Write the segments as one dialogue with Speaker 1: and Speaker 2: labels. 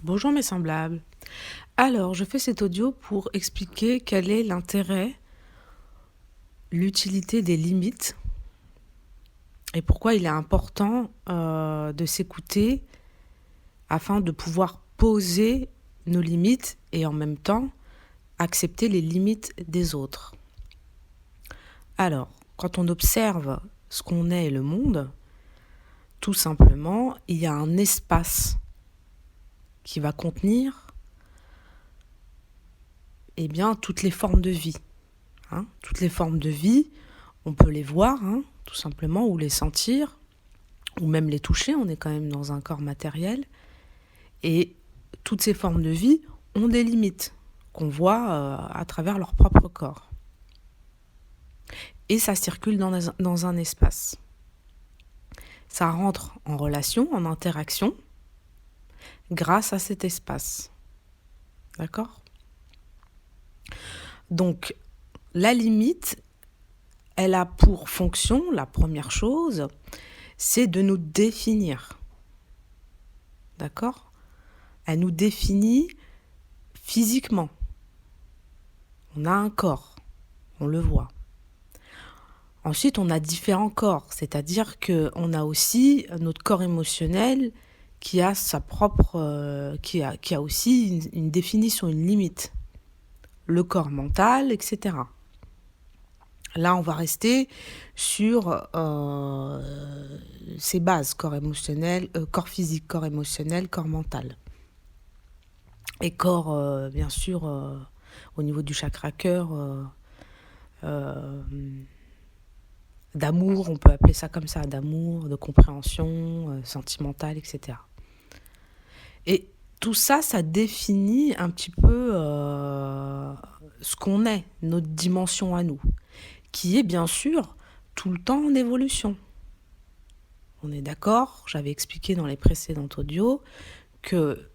Speaker 1: Bonjour mes semblables. Alors, je fais cet audio pour expliquer quel est l'intérêt, l'utilité des limites et pourquoi il est important de s'écouter afin de pouvoir poser nos limites et en même temps accepter les limites des autres. Alors, quand on observe ce qu'on est et le monde, tout simplement, il y a un espace qui va contenir toutes les formes de vie. Toutes les formes de vie, on peut les voir, tout simplement, ou les sentir, ou même les toucher. On est quand même dans un corps matériel. Et toutes ces formes de vie ont des limites qu'on voit à travers leur propre corps. Et ça circule dans un espace. Ça rentre en relation, en interaction, grâce à cet espace. D'accord ? Donc, la limite, elle a pour fonction, la première chose, c'est de nous définir. D'accord ? Elle nous définit physiquement. On a un corps, on le voit. Ensuite, on a différents corps, c'est-à-dire qu'on a aussi notre corps émotionnel qui a sa propre, qui a aussi une définition, une limite. Le corps mental, etc. Là, on va rester sur ces bases, corps émotionnel, corps physique, corps émotionnel, corps mental. Et corps, bien sûr, au niveau du chakra cœur, d'amour, on peut appeler ça comme ça, d'amour, de compréhension, sentimentale, etc. Et tout ça, ça définit un petit peu ce qu'on est, notre dimension à nous, qui est bien sûr tout le temps en évolution. On est d'accord, j'avais expliqué dans les précédents audios que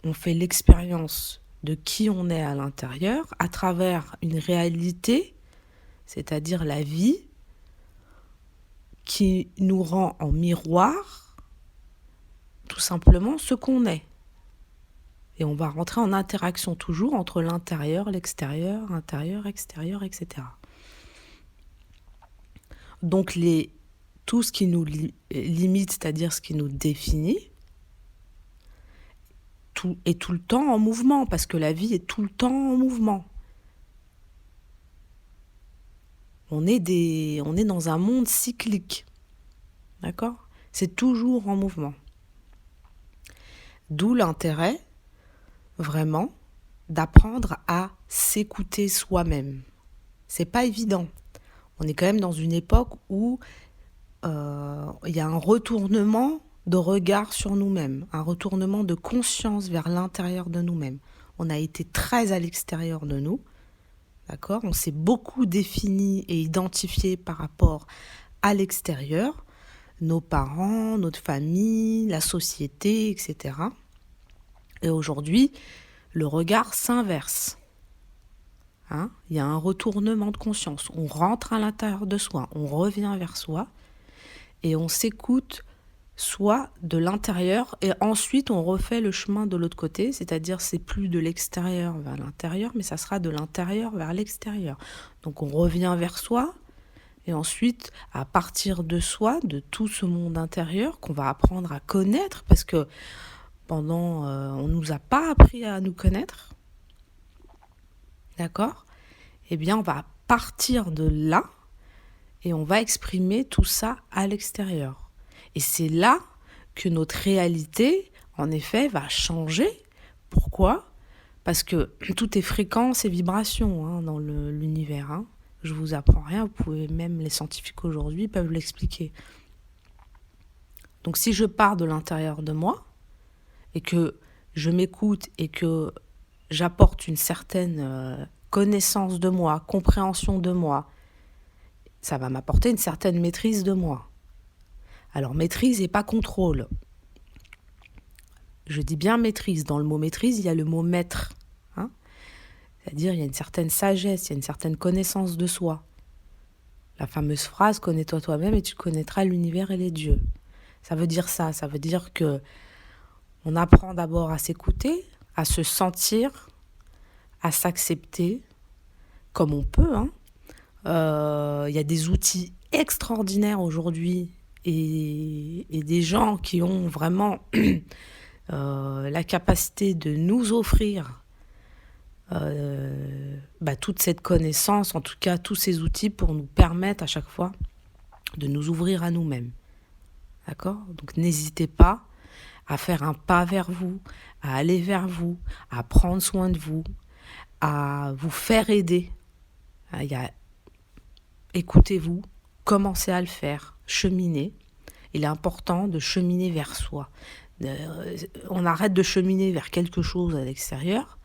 Speaker 1: on fait l'expérience de qui on est à l'intérieur à travers une réalité, c'est-à-dire la vie, qui nous rend en miroir tout simplement ce qu'on est. Et on va rentrer en interaction toujours entre l'intérieur, l'extérieur, intérieur, extérieur, etc. Donc tout ce qui nous limite, c'est-à-dire ce qui nous définit, tout est tout le temps en mouvement, parce que la vie est tout le temps en mouvement. On est dans un monde cyclique. D'accord ? C'est toujours en mouvement. D'où l'intérêt, vraiment, d'apprendre à s'écouter soi-même. C'est pas évident. On est quand même dans une époque où il y a un retournement de regard sur nous-mêmes, un retournement de conscience vers l'intérieur de nous-mêmes. On a été très à l'extérieur de nous, d'accord ? On s'est beaucoup défini et identifié par rapport à l'extérieur, nos parents, notre famille, la société, etc. Et aujourd'hui, le regard s'inverse. Il y a un retournement de conscience. On rentre à l'intérieur de soi, on revient vers soi et on s'écoute soit de l'intérieur et ensuite on refait le chemin de l'autre côté, c'est-à-dire c'est plus de l'extérieur vers l'intérieur, mais ça sera de l'intérieur vers l'extérieur. Donc on revient vers soi et ensuite à partir de soi, de tout ce monde intérieur qu'on va apprendre à connaître parce que on ne nous a pas appris à nous connaître, d'accord ? Eh bien on va partir de là et on va exprimer tout ça à l'extérieur. Et c'est là que notre réalité, en effet, va changer. Pourquoi ? Parce que tout est fréquence et vibration dans l'univers. Je ne vous apprends rien, vous pouvez même, les scientifiques aujourd'hui peuvent l'expliquer. Donc si je pars de l'intérieur de moi, et que je m'écoute et que j'apporte une certaine connaissance de moi, compréhension de moi, ça va m'apporter une certaine maîtrise de moi. Alors maîtrise et pas contrôle. Je dis bien maîtrise. Dans le mot maîtrise, il y a le mot maître. C'est-à-dire, il y a une certaine sagesse, il y a une certaine connaissance de soi. La fameuse phrase « Connais-toi toi-même et tu connaîtras l'univers et les dieux ». Ça veut dire ça. Ça veut dire que On apprend d'abord à s'écouter, à se sentir, à s'accepter comme on peut, hein. Il y a des outils extraordinaires aujourd'hui et des gens qui ont vraiment la capacité de nous offrir toute cette connaissance, en tout cas tous ces outils pour nous permettre à chaque fois de nous ouvrir à nous-mêmes. D'accord ? Donc n'hésitez pas à faire un pas vers vous, à aller vers vous, à prendre soin de vous, à vous faire aider. Écoutez-vous, commencez à le faire, cheminez. Il est important de cheminer vers soi. On arrête de cheminer vers quelque chose à l'extérieur,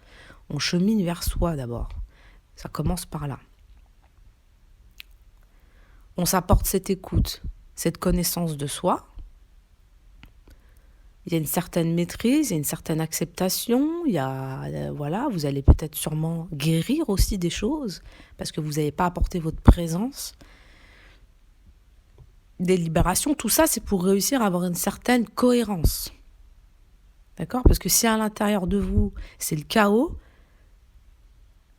Speaker 1: on chemine vers soi d'abord. Ça commence par là. On s'apporte cette écoute, cette connaissance de soi. Il y a une certaine maîtrise, il y a une certaine acceptation. Vous allez peut-être sûrement guérir aussi des choses parce que vous n'avez pas apporté votre présence. Des libérations, tout ça, c'est pour réussir à avoir une certaine cohérence. D'accord ? Parce que si à l'intérieur de vous, c'est le chaos,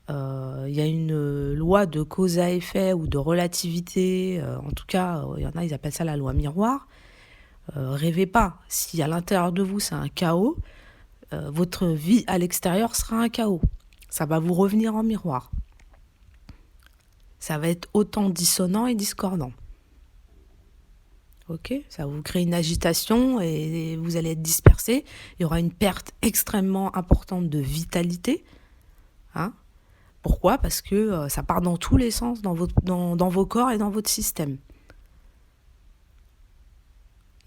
Speaker 1: il y a une loi de cause à effet ou de relativité. En tout cas, il y en a, ils appellent ça la loi miroir. Rêvez pas. Si à l'intérieur de vous, c'est un chaos, votre vie à l'extérieur sera un chaos. Ça va vous revenir en miroir. Ça va être autant dissonant et discordant. Ok ? Ça va vous créer une agitation et vous allez être dispersé. Il y aura une perte extrêmement importante de vitalité. Hein ? Pourquoi ? Parce que ça part dans tous les sens, dans vos corps et dans votre système.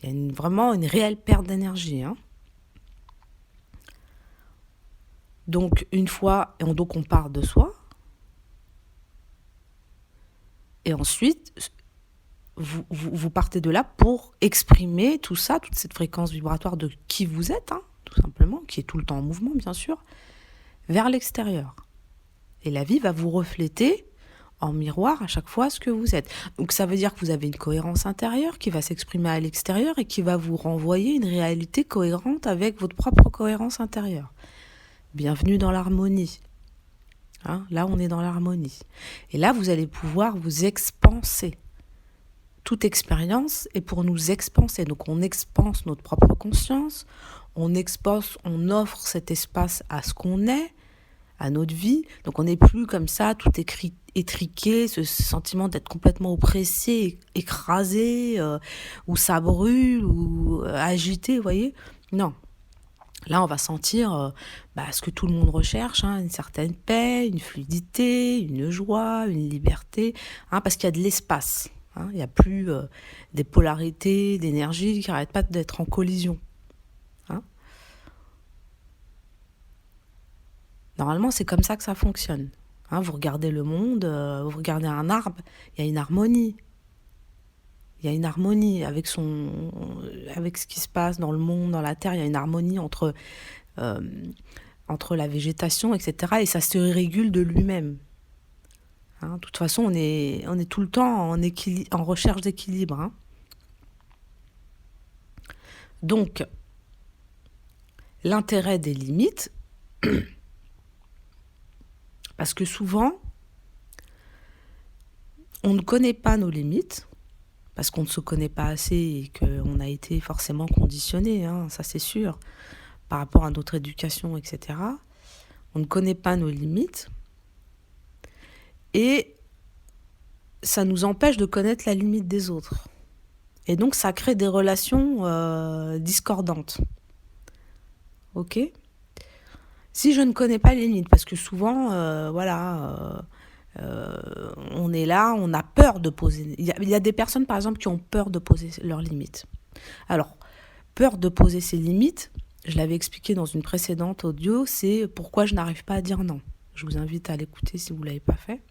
Speaker 1: Il y a vraiment une réelle perte d'énergie. Hein. Donc, on part de soi. Et ensuite, vous partez de là pour exprimer tout ça, toute cette fréquence vibratoire de qui vous êtes, hein, tout simplement, qui est tout le temps en mouvement, bien sûr, vers l'extérieur. Et la vie va vous refléter en miroir à chaque fois ce que vous êtes. Donc ça veut dire que vous avez une cohérence intérieure qui va s'exprimer à l'extérieur et qui va vous renvoyer une réalité cohérente avec votre propre cohérence intérieure. Bienvenue dans l'harmonie. Hein, là, on est dans l'harmonie. Et là, vous allez pouvoir vous expanser. Toute expérience est pour nous expanser. Donc on expanse notre propre conscience, on offre cet espace à ce qu'on est, à notre vie. Donc on n'est plus comme ça, tout étriqué, ce sentiment d'être complètement oppressé, écrasé, ou ça brûle, ou agité, vous voyez ? Non. Là, on va sentir ce que tout le monde recherche, hein, une certaine paix, une fluidité, une joie, une liberté, hein, parce qu'il y a de l'espace. Hein, il n'y a plus des polarités, d'énergie qui n'arrêtent pas d'être en collision. Hein. Normalement, c'est comme ça que ça fonctionne. Hein, vous regardez le monde, vous regardez un arbre, il y a une harmonie. Il y a une harmonie avec ce qui se passe dans le monde, dans la terre. Il y a une harmonie entre la végétation, etc. Et ça se régule de lui-même. Hein, de toute façon, on est tout le temps en recherche d'équilibre. Hein. Donc, l'intérêt des limites, parce que souvent, on ne connaît pas nos limites, parce qu'on ne se connaît pas assez et qu'on a été forcément conditionné, hein, ça c'est sûr, par rapport à notre éducation, etc. On ne connaît pas nos limites et ça nous empêche de connaître la limite des autres. Et donc ça crée des relations discordantes. Ok ? Si je ne connais pas les limites, parce que souvent, on est là, on a peur de poser. Il y a des personnes, par exemple, qui ont peur de poser leurs limites. Alors, peur de poser ses limites, je l'avais expliqué dans une précédente audio, c'est pourquoi je n'arrive pas à dire non. Je vous invite à l'écouter si vous ne l'avez pas fait.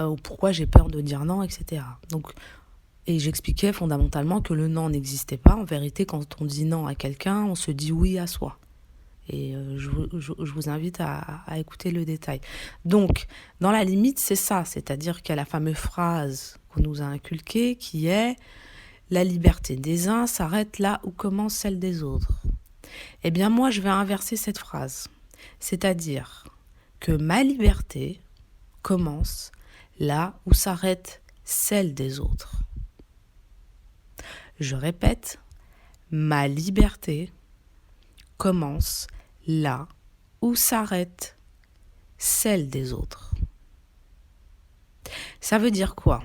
Speaker 1: Ou pourquoi j'ai peur de dire non, etc. Donc, et j'expliquais fondamentalement que le non n'existait pas. En vérité, quand on dit non à quelqu'un, on se dit oui à soi. Et je vous invite à écouter le détail. Donc, dans la limite, c'est ça. C'est-à-dire qu'il y a la fameuse phrase qu'on nous a inculquée qui est la liberté des uns s'arrête là où commence celle des autres. Eh bien moi, je vais inverser cette phrase. C'est-à-dire que ma liberté commence là où s'arrête celle des autres. Je répète, ma liberté commence là où s'arrête celle des autres. Ça veut dire quoi ?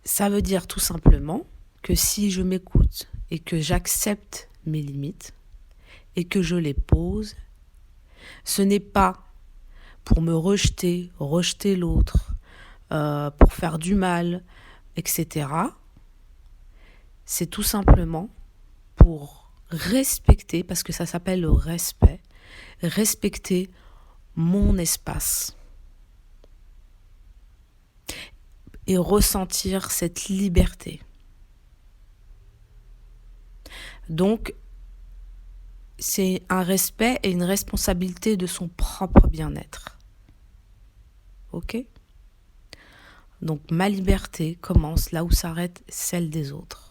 Speaker 1: Ça veut dire tout simplement que si je m'écoute et que j'accepte mes limites et que je les pose, ce n'est pas pour me rejeter l'autre, pour faire du mal, etc. C'est tout simplement pour respecter, parce que ça s'appelle le respect, respecter mon espace et ressentir cette liberté. Donc, c'est un respect et une responsabilité de son propre bien-être. Ok ? Donc, ma liberté commence là où s'arrête celle des autres.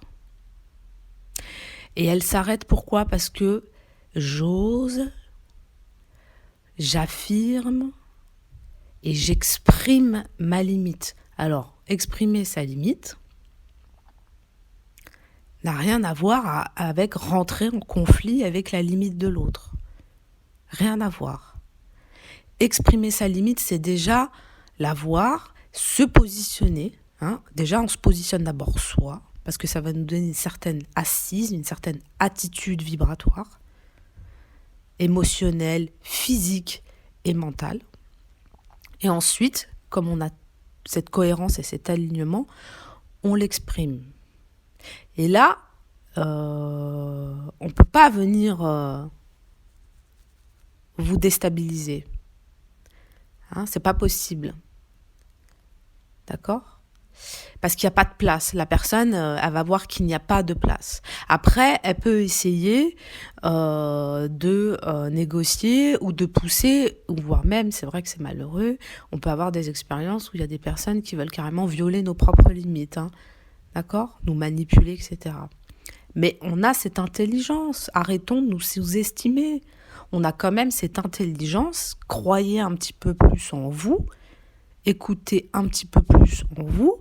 Speaker 1: Et elle s'arrête pourquoi ? Parce que j'ose, j'affirme et j'exprime ma limite. Alors, exprimer sa limite n'a rien à voir avec rentrer en conflit avec la limite de l'autre. Rien à voir. Exprimer sa limite, c'est déjà la voir, se positionner. Déjà, on se positionne d'abord soi, parce que ça va nous donner une certaine assise, une certaine attitude vibratoire, émotionnelle, physique et mentale. Et ensuite, comme on a cette cohérence et cet alignement, on l'exprime. Et là, on ne peut pas venir vous déstabiliser. C'est pas possible. D'accord ? Parce qu'il n'y a pas de place. La personne, elle va voir qu'il n'y a pas de place. Après, elle peut essayer de négocier ou de pousser, ou voire même, c'est vrai que c'est malheureux, on peut avoir des expériences où il y a des personnes qui veulent carrément violer nos propres limites. D'accord ? Nous manipuler, etc. Mais on a cette intelligence. Arrêtons de nous sous-estimer. On a quand même cette intelligence. Croyez un petit peu plus en vous. Écoutez un petit peu plus en vous.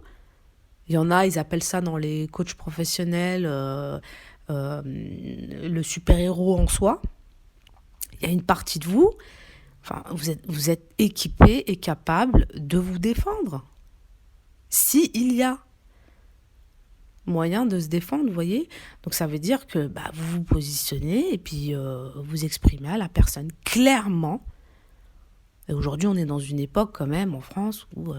Speaker 1: Il y en a, ils appellent ça dans les coachs professionnels le super-héros en soi. Il y a une partie de vous, vous êtes équipé et capable de vous défendre. S'il y a moyen de se défendre, vous voyez. Donc ça veut dire que vous vous positionnez et puis vous exprimez à la personne clairement. Et aujourd'hui, on est dans une époque quand même en France où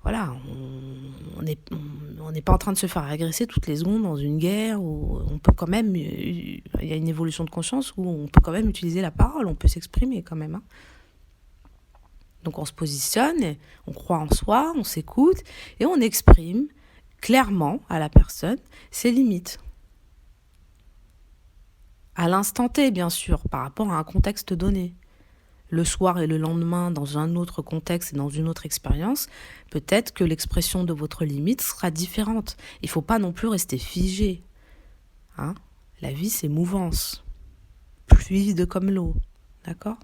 Speaker 1: on n'est pas en train de se faire agresser toutes les secondes dans une guerre où on peut quand même, il y a une évolution de conscience où on peut quand même utiliser la parole, on peut s'exprimer quand même. Donc on se positionne, on croit en soi, on s'écoute et on exprime clairement à la personne ses limites. À l'instant T, bien sûr, par rapport à un contexte donné. Le soir et le lendemain, dans un autre contexte et dans une autre expérience, peut-être que l'expression de votre limite sera différente. Il ne faut pas non plus rester figé. La vie, c'est mouvance. Fluide comme l'eau. D'accord ?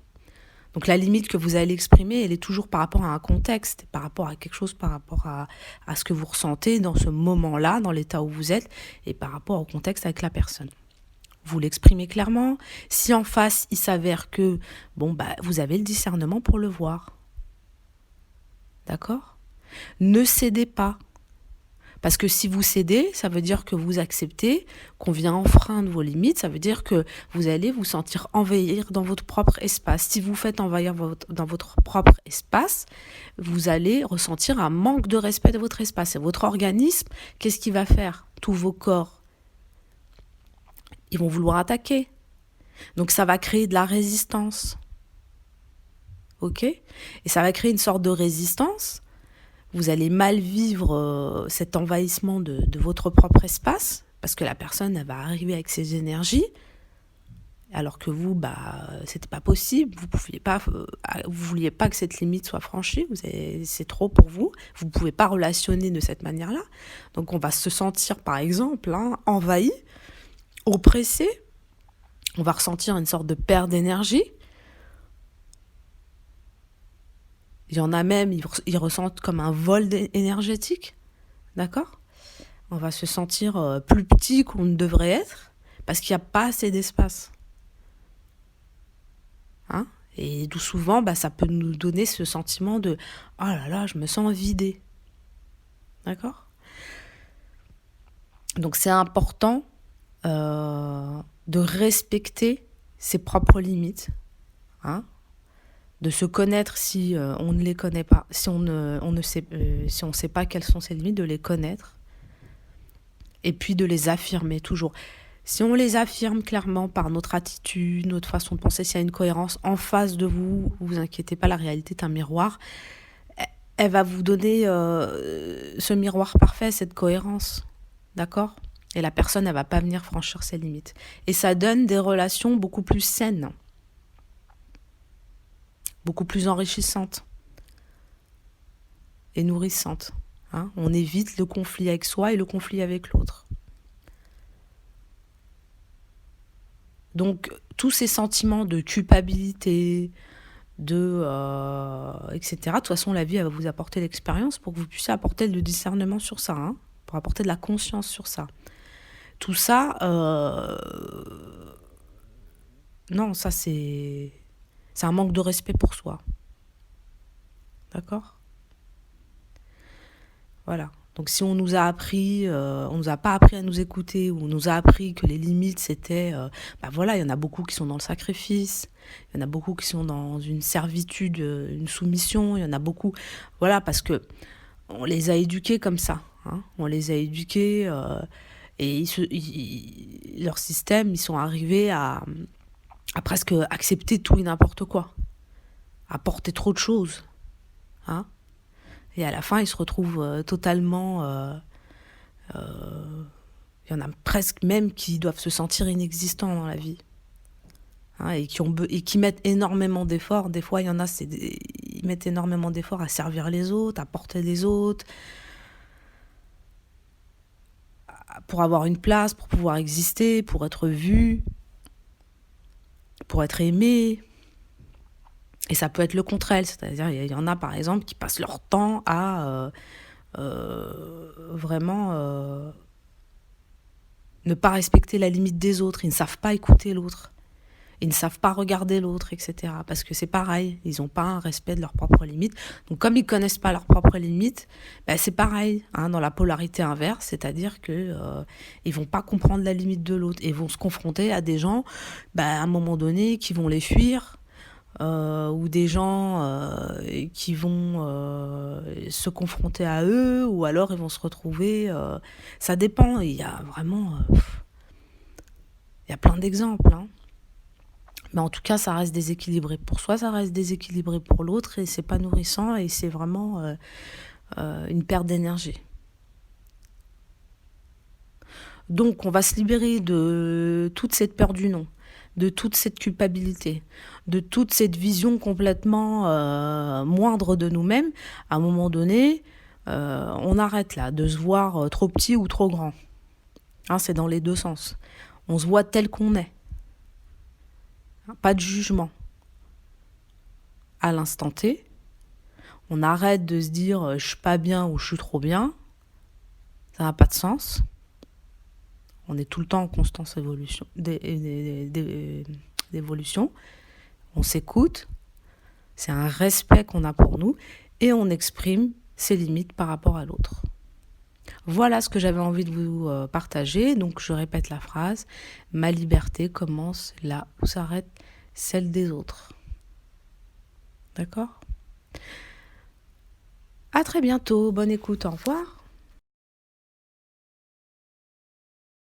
Speaker 1: Donc la limite que vous allez exprimer, elle est toujours par rapport à un contexte, par rapport à quelque chose, par rapport à ce que vous ressentez dans ce moment-là, dans l'état où vous êtes, et par rapport au contexte avec la personne. Vous l'exprimez clairement. Si en face, il s'avère que vous avez le discernement pour le voir. D'accord ? Ne cédez pas. Parce que si vous cédez, ça veut dire que vous acceptez qu'on vient enfreindre vos limites. Ça veut dire que vous allez vous sentir envahir dans votre propre espace. Si vous faites envahir dans votre propre espace, vous allez ressentir un manque de respect de votre espace. Et votre organisme, qu'est-ce qu'il va faire ? Tous vos corps, ils vont vouloir attaquer. Donc ça va créer de la résistance. Ok ? Et ça va créer une sorte de résistance. Vous allez mal vivre cet envahissement de votre propre espace, parce que la personne, elle va arriver avec ses énergies, alors que vous, c'était pas possible, vous vouliez pas que cette limite soit franchie, c'est trop pour vous, vous pouvez pas relationner de cette manière-là. Donc on va se sentir, par exemple, envahi, oppressé, on va ressentir une sorte de perte d'énergie. Il y en a même, ils ressentent comme un vol énergétique, d'accord ? On va se sentir plus petit qu'on ne devrait être, parce qu'il n'y a pas assez d'espace. Hein ? Et tout souvent, ça peut nous donner ce sentiment de « Oh là là, je me sens vidé ». D'accord ? Donc c'est important de respecter ses propres limites, hein ? De se connaître si on ne les connaît pas, si on ne sait pas quelles sont ses limites, de les connaître, et puis de les affirmer toujours. Si on les affirme clairement par notre attitude, notre façon de penser, s'il y a une cohérence en face de vous, vous inquiétez pas, la réalité est un miroir. Elle va vous donner ce miroir parfait, cette cohérence, d'accord ? Et la personne, elle va pas venir franchir ses limites. Et ça donne des relations beaucoup plus saines, beaucoup plus enrichissantes et nourrissantes. Hein ? On évite le conflit avec soi et le conflit avec l'autre. Donc, tous ces sentiments de culpabilité, etc. De toute façon, la vie, elle va vous apporter l'expérience pour que vous puissiez apporter le discernement sur ça, hein, pour apporter de la conscience sur ça. Tout ça, non, ça c'est un manque de respect pour soi. D'accord ? Voilà. Donc si on nous a appris, on nous a pas appris à nous écouter, ou on nous a appris que les limites c'était, voilà, il y en a beaucoup qui sont dans le sacrifice, il y en a beaucoup qui sont dans une servitude, une soumission, il y en a beaucoup, voilà, parce que on les a éduqués comme ça, hein, on les a éduqués et leur système, ils sont arrivés à presque accepter tout et n'importe quoi, à porter trop de choses, hein. Et à la fin, ils se retrouvent totalement... il y en a presque même qui doivent se sentir inexistants dans la vie. Hein, et qui mettent énormément d'efforts. Des fois, il y en a, ils mettent énormément d'efforts à servir les autres, à porter les autres, pour avoir une place, pour pouvoir exister, pour être vu, pour être aimé. Et ça peut être le contraire, c'est-à-dire il y en a par exemple qui passent leur temps à vraiment ne pas respecter la limite des autres, ils ne savent pas écouter l'autre, ils ne savent pas regarder l'autre, etc. Parce que c'est pareil, ils n'ont pas un respect de leurs propres limites. Donc comme ils ne connaissent pas leurs propres limites, c'est pareil, hein, dans la polarité inverse, c'est-à-dire qu'ils ne vont pas comprendre la limite de l'autre et vont se confronter à des gens, à un moment donné, qui vont les fuir, ou des gens qui vont se confronter à eux, ou alors ils vont se retrouver... ça dépend, il y a vraiment... il y a plein d'exemples, hein. Mais en tout cas, ça reste déséquilibré pour soi, ça reste déséquilibré pour l'autre, et c'est pas nourrissant, et c'est vraiment une perte d'énergie. Donc, on va se libérer de toute cette peur du non, de toute cette culpabilité, de toute cette vision complètement moindre de nous-mêmes. À un moment donné, on arrête là de se voir trop petit ou trop grand. Hein, c'est dans les deux sens. On se voit tel qu'on est. Pas de jugement. À l'instant T, on arrête de se dire je suis pas bien ou je suis trop bien. Ça n'a pas de sens. On est tout le temps en constante évolution, d'évolution. On s'écoute. C'est un respect qu'on a pour nous et on exprime ses limites par rapport à l'autre. Voilà ce que j'avais envie de vous partager. Donc je répète la phrase. Ma liberté commence là où s'arrête celle des autres. D'accord ? À très bientôt. Bonne écoute. Au revoir.